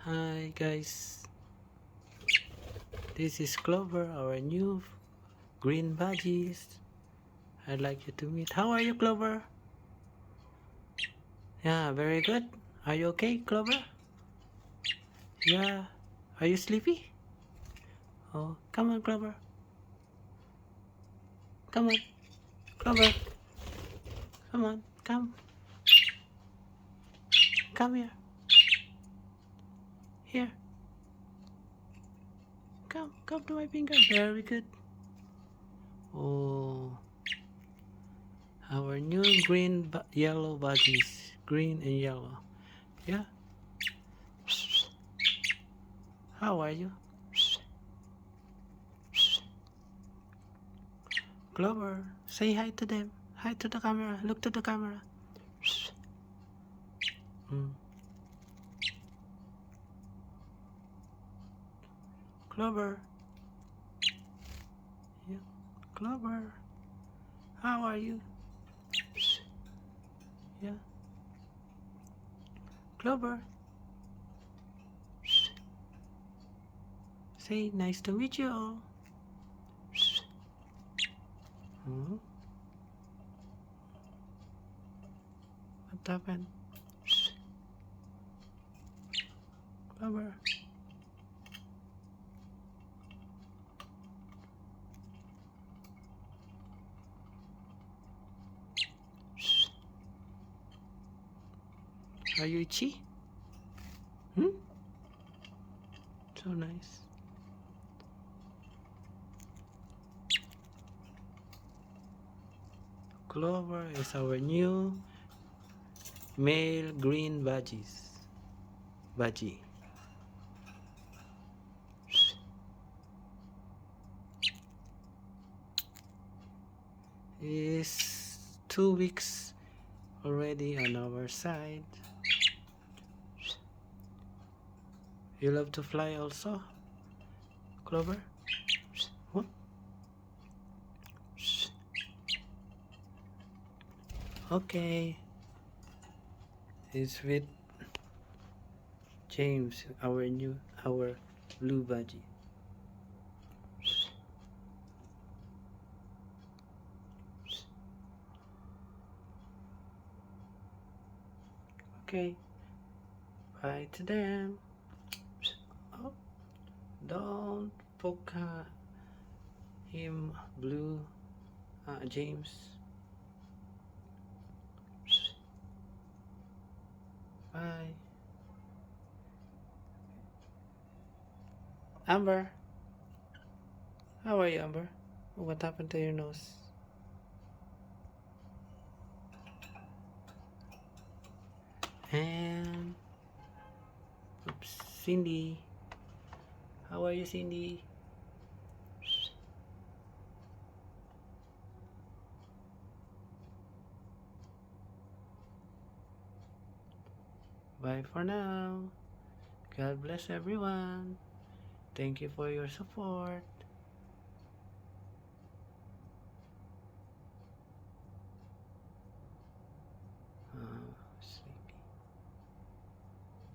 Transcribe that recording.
Hi guys, this is Clover, our new green budgies. I'd like you to meet. How are you, Clover? Yeah, very good. Are you okay, Clover? Yeah. Are you sleepy? Oh, come on, Clover. Come on, Clover. Come on, come. Come here. Here. Come to my finger. Very good. Oh, our new yellow budgies. Green and yellow. Yeah. How are you? Clover, say hi to them. Hi to the camera. Look to the camera. Mm. Clover. Yeah. Clover. How are you? Yeah. Clover. Say nice to meet you all. Hmm? What happened? Clover. Are you itchy? Hmm? So nice. Clover is our new male green budgie. Is 2 weeks already on our side. You love to fly also, Clover? What? Okay. It's with James, our blue budgie. Okay. Bye to them. Oh, don't poke him, blue James. Bye. Amber. How are you, Amber? What happened to your nose? And oops, Cindy. How are you, Cindy? Bye for now. God bless everyone. Thank you for your support.